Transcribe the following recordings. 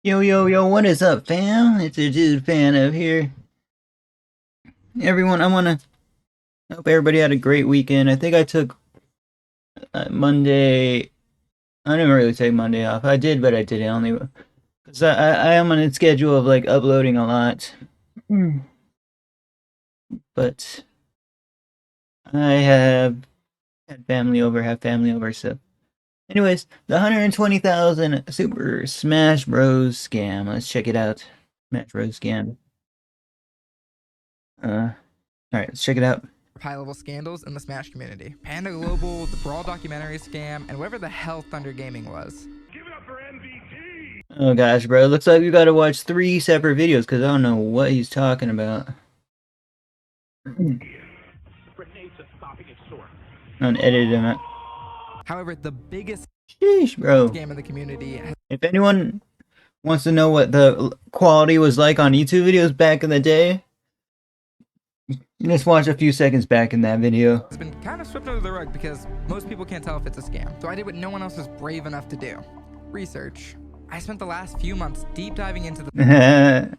Yo, yo, yo, what is up, fam? It's your dude FanOF here. Everyone, hope everybody had a great weekend. I think I took Monday. I didn't really take Monday off. I did, but I didn't only because I am on a schedule of like uploading a lot. But I have had family over. So, anyways, the 120,000 Super Smash Bros. Scam. Let's check it out. Smash Bros. Scam. All right, let's check it out. High-level scandals in the Smash community. Panda Global, the Brawl documentary scam, and whatever the hell Thunder Gaming was. Give it up for MVP! Oh gosh, bro. Looks like we gotta watch 3 separate videos because I don't know what he's talking about. Unedited him. However, the biggest Sheesh, bro. scam in the community. If anyone wants to know what the quality was like on YouTube videos back in the day, just watch a few seconds back in that video. It's been kind of swept under the rug because most people can't tell if it's a scam. So I did what no one else was brave enough to do. Research. I spent the last few months deep diving into the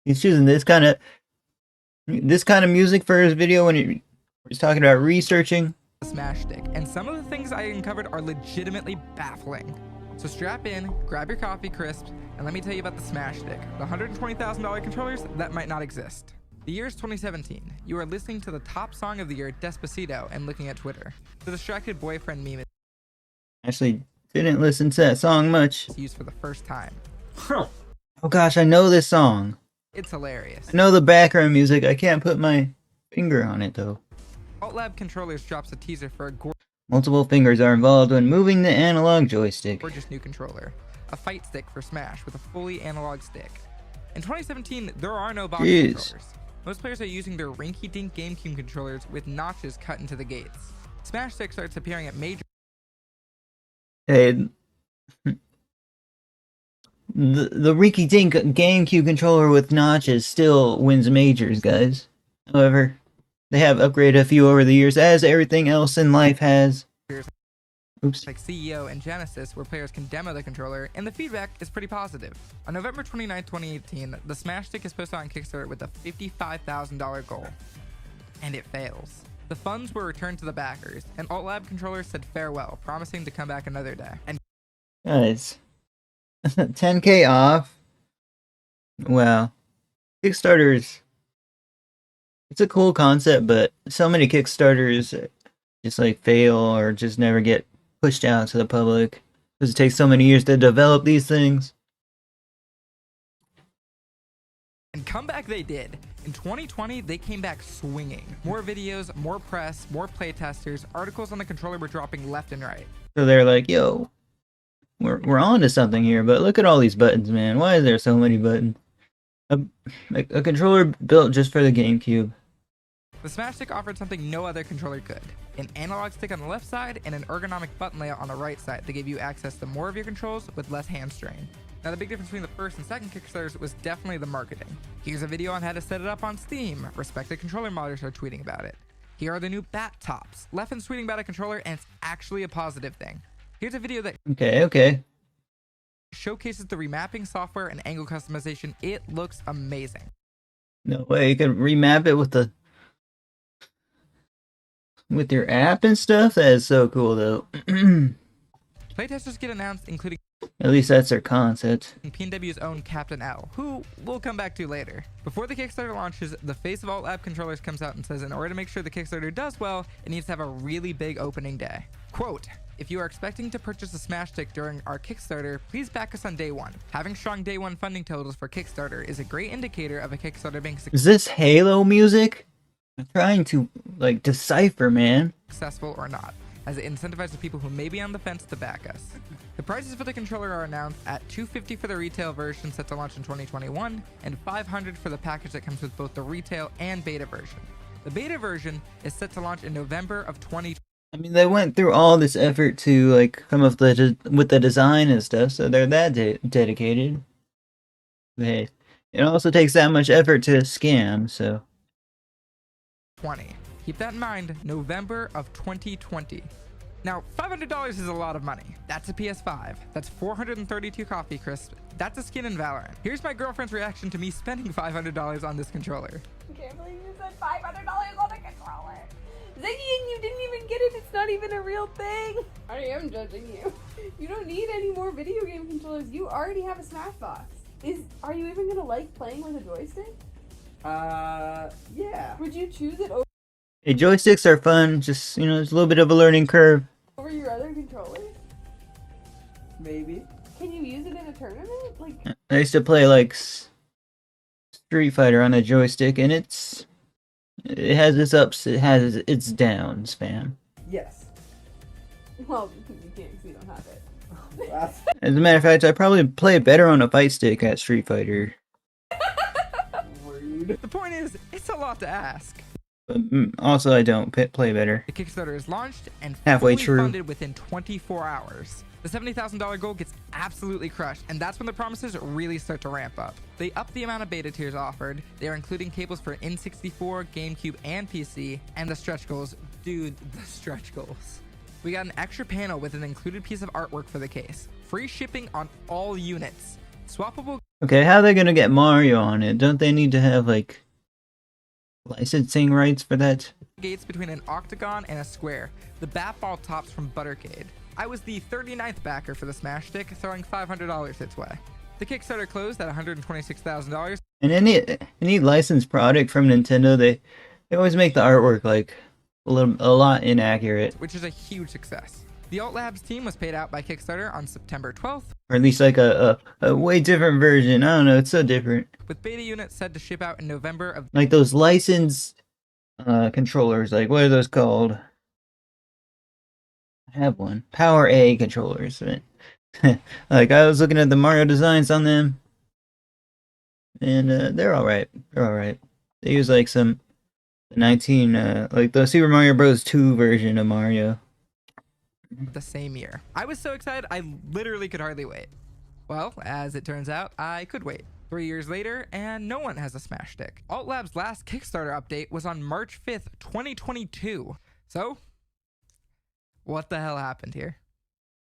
He's choosing this kind of music for his video when he's talking about researching. Smash stick, and some of the things I uncovered are legitimately baffling. So strap in, grab your coffee crisps, and let me tell you about the Smash stick, the $120,000 controllers that might not exist. The year is 2017. You are listening to the top song of the year, Despacito, and looking at Twitter. The distracted boyfriend meme is Actually, didn't listen to that song much. used for the first time. Oh gosh, I know this song. It's hilarious. I know the background music. I can't put my finger on it though. AltLab Controllers drops a teaser for a Multiple fingers are involved when moving the analog joystick. gorgeous new controller, a fight stick for Smash with a fully analog stick. In 2017, there are no box controllers. Most players are using their rinky-dink GameCube controllers with notches cut into the gates. Smash stick starts appearing at major. Hey, the rinky-dink GameCube controller with notches still wins majors, guys. However, they have upgraded a few over the years, as everything else in life has. Oops. Like CEO and Genesis, where players can demo the controller, and the feedback is pretty positive. On November 29, 2018, the Smash Stick is posted on Kickstarter with a $55,000 goal. And it fails. The funds were returned to the backers, and AltLab controllers said farewell, promising to come back another day. And Guys, 10K off. Wow. Kickstarters. It's a cool concept, but so many Kickstarters just like fail or just never get pushed out to the public because it takes so many years to develop these things. And comeback they did. In 2020, they came back swinging. More videos, more press, more playtesters, articles on the controller were dropping left and right. So they're like, yo, we're on to something here, but look at all these buttons, man. Why is there so many buttons? A controller built just for the GameCube. The Smash Stick offered something no other controller could. An analog stick on the left side and an ergonomic button layout on the right side that gave you access to more of your controls with less hand strain. Now the big difference between the first and second Kickstarters was definitely the marketing. Here's a video on how to set it up on Steam. Respected controller modders are tweeting about it. Here are the new bat tops. Leffen's tweeting about a controller and it's actually a positive thing. Here's a video that Okay. showcases the remapping software and angle customization. It looks amazing. No way, you can remap it with your app and stuff? That is so cool though. Playtesters get announced, including At least that's their concept. PNW's own Captain L, who we'll come back to later. Before the Kickstarter launches, the face of AltLab controllers comes out and says in order to make sure the Kickstarter does well, it needs to have a really big opening day. Quote, if you are expecting to purchase a Smash Stick during our Kickstarter, please back us on day one. Having strong day one funding totals for Kickstarter is a great indicator of a Kickstarter being Is this Halo music? I'm trying to, like, decipher, man. successful or not, as it incentivizes people who may be on the fence to back us. The prices for the controller are announced at $250 for the retail version set to launch in 2021 and $500 for the package that comes with both the retail and beta version. The beta version is set to launch in November of 2020. I mean, they went through all this effort to, like, come up with the design and stuff, so they're that dedicated. But it also takes that much effort to scam, so... Keep that in mind, November of 2020. Now, $500 is a lot of money. That's a PS5. That's 432 coffee crisps. That's a skin in Valorant. Here's my girlfriend's reaction to me spending $500 on this controller. I can't believe you spent $500 on a controller. Ziggy, and you didn't even get it. It's not even a real thing. I am judging you. You don't need any more video game controllers. You already have a Smash Box. Are you even gonna like playing with a joystick? Yeah. Would you choose it over Hey, joysticks are fun, just, you know, there's a little bit of a learning curve. your other controllers? Maybe. Can you use it in a tournament? Like, I used to play, like, Street Fighter on a joystick, and it has its ups, it has its downs, fam. Yes. well, you can't because you don't have it. That's As a matter of fact, I probably play better on a fight stick at Street Fighter. rude. The point is, it's a lot to ask. But also, I don't play better. The Kickstarter is launched and Halfway fully true. funded within 24 hours. The $70,000 goal gets absolutely crushed, and that's when the promises really start to ramp up. They up the amount of beta tiers offered. They are including cables for N64, GameCube, and PC, and the stretch goals. Dude, the stretch goals. We got an extra panel with an included piece of artwork for the case. Free shipping on all units. Swappable Okay, how are they gonna get Mario on it? Don't they need to have, like, licensing rights for that? gates between an octagon and a square. The bat ball tops from Buttercade. I was the 39th backer for the Smash Stick, throwing $500 its way. The Kickstarter closed at $126,000. And any licensed product from Nintendo, they always make the artwork, like, a lot inaccurate. Which is a huge success. The Alt Labs team was paid out by Kickstarter on September 12th, Or at least, like, a way different version. I don't know, it's so different. with beta units set to ship out in November of Like those licensed controllers, like, what are those called? I have one. Power A controllers. Like, I was looking at the Mario designs on them, and they're alright. They're alright. They use, like, some 19, like the Super Mario Bros. 2 version of Mario. the same year. I was so excited, I literally could hardly wait. Well, as it turns out, I could wait. 3 years later, and no one has a Smash Stick. Alt Lab's last Kickstarter update was on March 5th, 2022. So, what the hell happened here?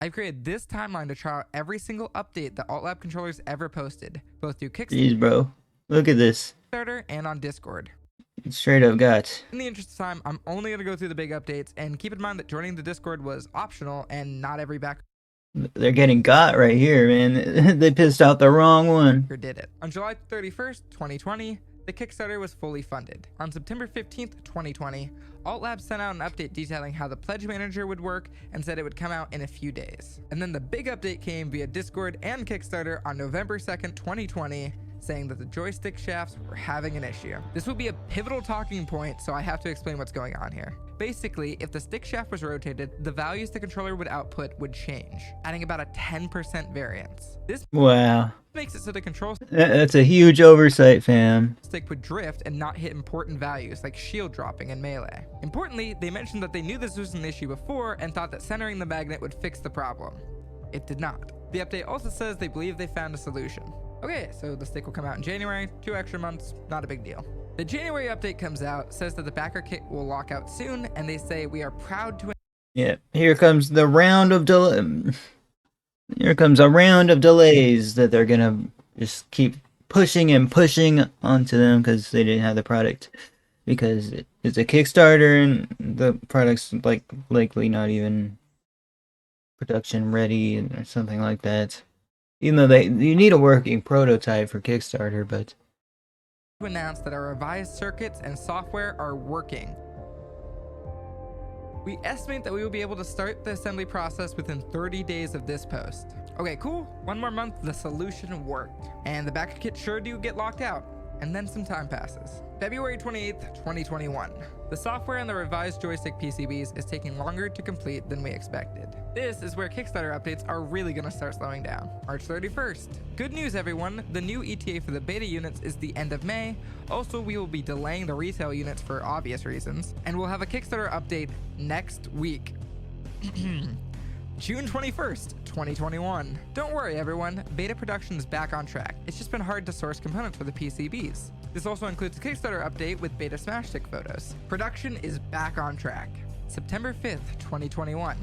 I've created this timeline to try out every single update that Alt Lab controllers ever posted, both through Jeez, bro. Look at this. Kickstarter and on Discord. Straight up got. In the interest of time, I'm only going to go through the big updates, and keep in mind that joining the Discord was optional, and not every backer They're getting got right here, man. They pissed out the wrong one. did it. On July 31st, 2020, the Kickstarter was fully funded. On September 15th, 2020, Alt Labs sent out an update detailing how the pledge manager would work and said it would come out in a few days. And then the big update came via Discord and Kickstarter on November 2nd, 2020, saying that the joystick shafts were having an issue. This will be a pivotal talking point, so I have to explain what's going on here. Basically, if the stick shaft was rotated, the values the controller would output would change, adding about a 10% variance. This Wow. makes it so the control That's a huge oversight, fam. stick would drift and not hit important values like shield dropping and melee. Importantly, they mentioned that they knew this was an issue before and thought that centering the magnet would fix the problem. It did not. The update also says they believe they found a solution. Okay, so the stick will come out in January, 2 extra months, not a big deal. The January update comes out, says that the backer kit will lock out soon, and they say we are proud to Yeah, here comes the round of Here comes a round of delays that they're gonna just keep pushing and pushing onto them because they didn't have the product. Because it's a Kickstarter and the product's likely not even production ready or something like that. Even though you need a working prototype for Kickstarter, but announce that our revised circuits and software are working. We estimate that we will be able to start the assembly process within 30 days of this post. Okay, cool. 1 more month, the solution worked. And the backer kit sure do get locked out. And then some time passes. February 28th, 2021. The software on the revised joystick PCBs is taking longer to complete than we expected. This is where Kickstarter updates are really going to start slowing down. March 31st. Good news, everyone. The new ETA for the beta units is the end of May. Also, we will be delaying the retail units for obvious reasons. And we'll have a Kickstarter update next week. June 21st, 2021. Don't worry, everyone. Beta production is back on track. It's just been hard to source components for the PCBs. This also includes a Kickstarter update with beta Smash Stick photos. Production is back on track. September 5th, 2021.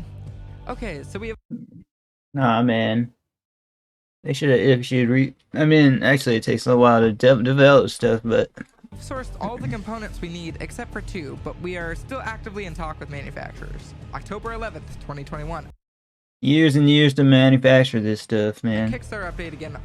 Okay, so we have Nah, man. They should have issued I mean, actually, it takes a while to develop stuff, but sourced all the components we need except for 2, but we are still actively in talk with manufacturers. October 11th, 2021. years and years to manufacture this stuff, A man. Kickstarter update again.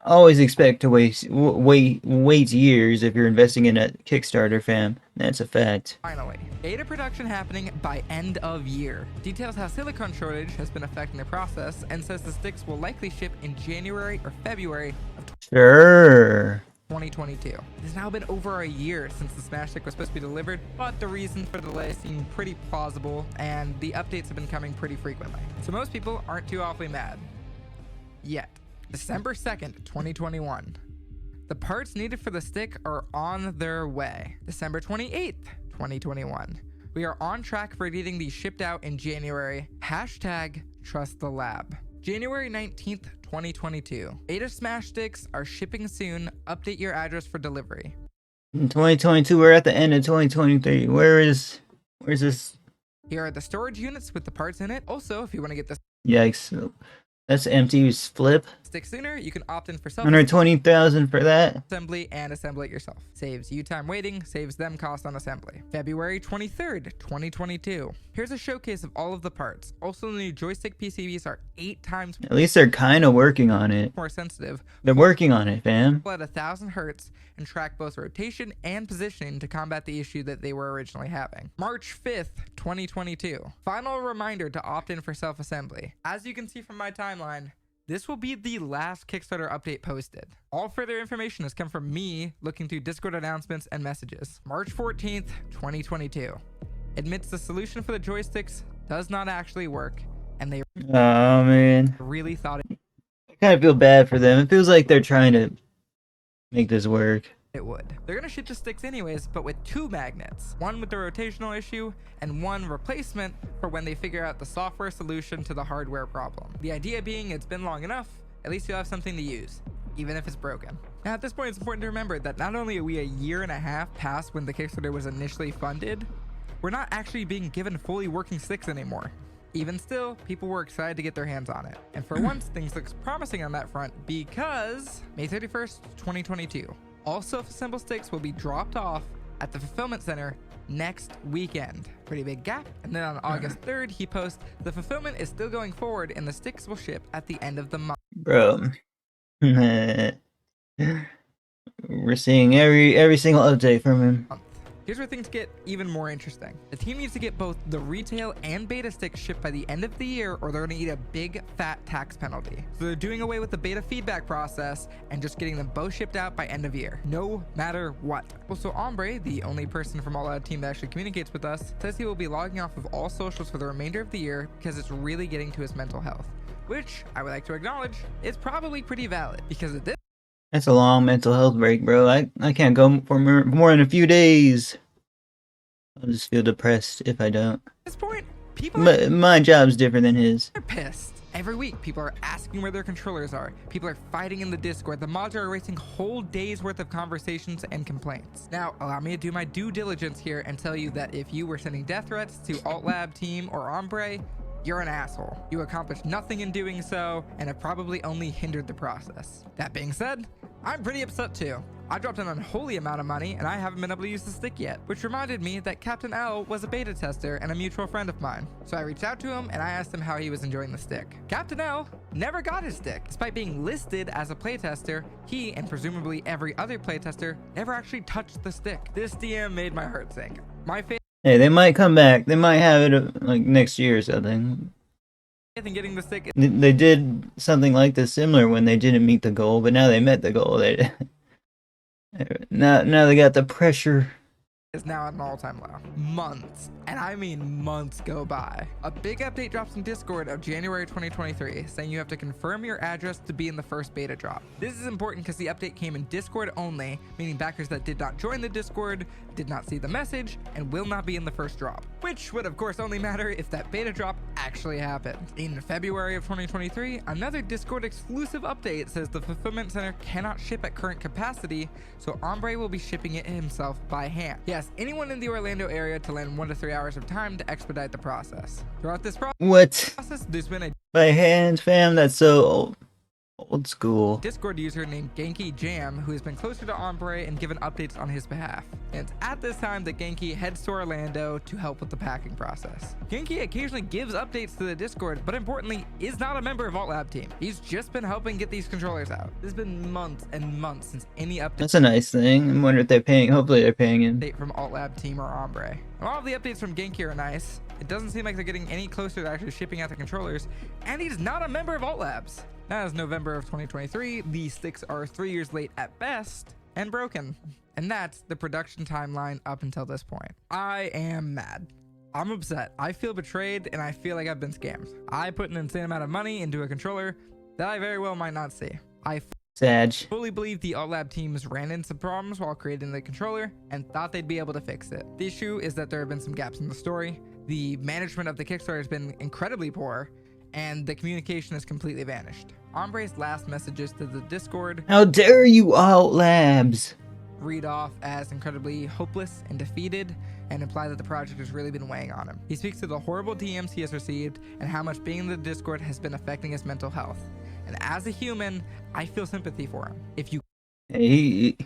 Always expect to wait years if you're investing in a Kickstarter, fam. That's a fact. Finally, beta production happening by end of year. Details how silicone shortage has been affecting the process and says the sticks will likely ship in January or February of Sure. 2022. It has now been over a year since the Smash Stick was supposed to be delivered, but the reasons for the delay seem pretty plausible, and the updates have been coming pretty frequently. So most people aren't too awfully mad. Yet. December 2nd, 2021. The parts needed for the stick are on their way. December 28th, 2021. We are on track for getting these shipped out in January. Hashtag trust the lab. January 19th, 2022. Beta Smash Sticks are shipping soon. Update your address for delivery. In 2022, we're at the end of 2023. Where's this? Here are the storage units with the parts in it. Also, if you want to get the Yikes. That's empty. Flip. stick sooner, you can opt in for self 120,000 for that. assembly and assemble it yourself. Saves you time waiting, saves them cost on assembly. February 23rd, 2022. Here's a showcase of all of the parts. Also, the new joystick PCBs are 8 times At least they're kind of working on it. more sensitive, They're working on it, fam. at 1000 hertz, and track both rotation and positioning to combat the issue that they were originally having. March 5th, 2022. Final reminder to opt in for self-assembly. As you can see from my timeline, this will be the last Kickstarter update posted. All further information has come from me looking through Discord announcements and messages. March 14th, 2022. Admits the solution for the joysticks does not actually work, and they Oh, man. really thought I kind of feel bad for them. It feels like they're trying to make this work. it would. They're gonna ship the sticks anyways, but with 2 magnets. One with the rotational issue, and one replacement for when they figure out the software solution to the hardware problem. The idea being it's been long enough, at least you'll have something to use, even if it's broken. Now at this point, it's important to remember that not only are we a year and a half past when the Kickstarter was initially funded, we're not actually being given fully working sticks anymore. Even still, people were excited to get their hands on it. And for once, things looks promising on that front because May 31st, 2022. All self-assembled sticks will be dropped off at the fulfillment center next weekend. Pretty big gap. And then on August 3rd, he posts, the fulfillment is still going forward and the sticks will ship at the end of the month. Bro. We're seeing every single update from him. Here's where things get even more interesting. The team needs to get both the retail and beta sticks shipped by the end of the year, or they're going to eat a big fat tax penalty. So they're doing away with the beta feedback process and just getting them both shipped out by end of year, no matter what. Also, Ombre, the only person from All Out team that actually communicates with us, says he will be logging off of all socials for the remainder of the year because it's really getting to his mental health, which I would like to acknowledge is probably pretty valid because at this That's a long mental health break, bro. I can't go for more than a few days. I'll just feel depressed if I don't. point, people are My job's different than his. pissed. Every week, people are asking where their controllers are. People are fighting in the Discord. The mods are erasing whole days worth of conversations and complaints. Now, allow me to do my due diligence here and tell you that if you were sending death threats to Alt Lab team or Ombre, you're an asshole. You accomplished nothing in doing so and have probably only hindered the process. That being said, I'm pretty upset too. I dropped an unholy amount of money and I haven't been able to use the stick yet, which reminded me that Captain L was a beta tester and a mutual friend of mine. So I reached out to him and I asked him how he was enjoying the stick. Captain L never got his stick. Despite being listed as a playtester, he and presumably every other playtester never actually touched the stick. This DM made my heart sink. My faith Hey, they might come back. They might have it like next year or something. in getting the stick They did something like this similar when they didn't meet the goal, but now they met the goal. They now they got the pressure. is now at an all-time low. Months, and I mean months, go by. A big update drops in Discord of January 2023 saying you have to confirm your address to be in the first beta drop. This is important because the update came in Discord only, meaning backers that did not join the Discord did not see the message and will not be in the first drop, which would of course only matter if that beta drop actually happened. In February of 2023, another Discord exclusive update says the fulfillment center cannot ship at current capacity, so Ombre will be shipping it himself by hand. Yeah, asked anyone in the Orlando area to lend 1 to 3 hours of time to expedite the process. Throughout this What? process, there's been a By hand, fam? That's so old school. Discord user named Genki Jam who has been closer to Ombre and given updates on his behalf. And it's at this time that Genki heads to Orlando to help with the packing process. Genki occasionally gives updates to the Discord, but importantly, is not a member of Alt Lab team. He's just been helping get these controllers out. It's been months and months since any update That's a nice thing. I wonder if they're paying. Hopefully they're paying him. from Alt Lab team or Ombre. All of the updates from Genki are nice. It doesn't seem like they're getting any closer to actually shipping out the controllers, and he's not a member of Alt Labs. Now is November of 2023, these sticks are 3 years late at best and broken. And that's the production timeline up until this point. I am mad. I'm upset. I feel betrayed and I feel like I've been scammed. I put an insane amount of money into a controller that I very well might not see. I Sag. fully believe the Alt Lab teams ran into problems while creating the controller and thought they'd be able to fix it. The issue is that there have been some gaps in the story. The management of the Kickstarter has been incredibly poor, and the communication has completely vanished. Ombre's last messages to the Discord How dare you, Alt Labs? read off as incredibly hopeless and defeated and imply that the project has really been weighing on him. He speaks to the horrible DMs he has received and how much being in the Discord has been affecting his mental health. And as a human, I feel sympathy for him. If you Hey,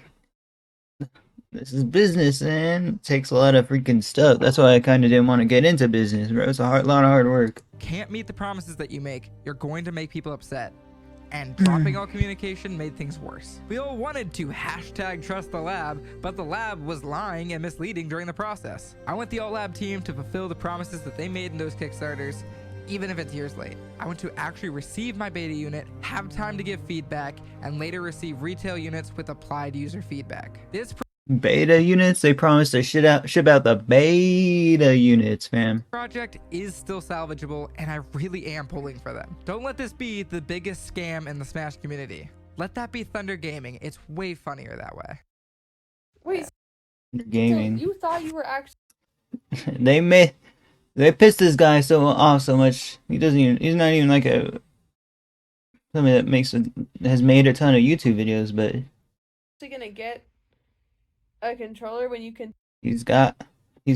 this is business, man. It takes a lot of freaking stuff. That's why I kind of didn't want to get into business, bro. It's a lot of hard work. can't meet the promises that you make, you're going to make people upset. And dropping all communication made things worse. We all wanted to hashtag trust the lab, but the lab was lying and misleading during the process. I want the Alt Lab team to fulfill the promises that they made in those Kickstarters, even if it's years late. I want to actually receive my beta unit, have time to give feedback, and later receive retail units with applied user feedback. This Beta units? They promised to ship out the beta units, fam. project is still salvageable, and I really am pulling for them. Don't let this be the biggest scam in the Smash community. Let that be Thunder Gaming. It's way funnier that way. Wait, so Gaming. you thought you were actually They pissed this guy off so much. He's not even like somebody that has made a ton of YouTube videos, but gonna get a controller when you he's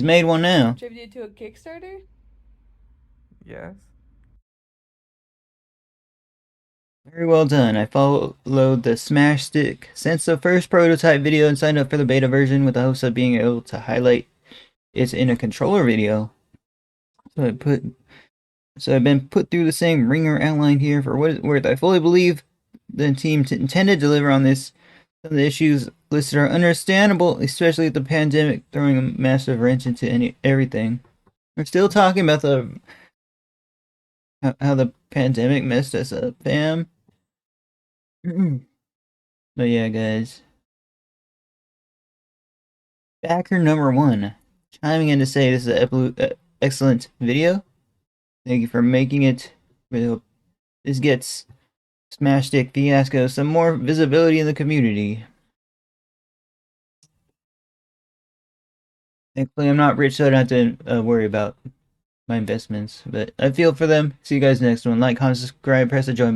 made one now. contributed to a Kickstarter? Yes. Very well done. I followed the Smash Stick since the first prototype video and signed up for the beta version with the hopes of being able to highlight it in a controller video. So I've been put through the same ringer outline here for what it's worth. I fully believe the team intended to deliver on this. Some of the issues listed are understandable, especially with the pandemic throwing a massive wrench into everything. We're still talking about how the pandemic messed us up, fam. But yeah, guys. Backer number 1, chiming in to say this is an excellent video. Thank you for making it. Really hope this gets Smash Stick Fiasco some more visibility in the community. Thankfully, I'm not rich, so I don't have to worry about my investments. But I feel for them. See you guys next one. Like, comment, subscribe, press the join button.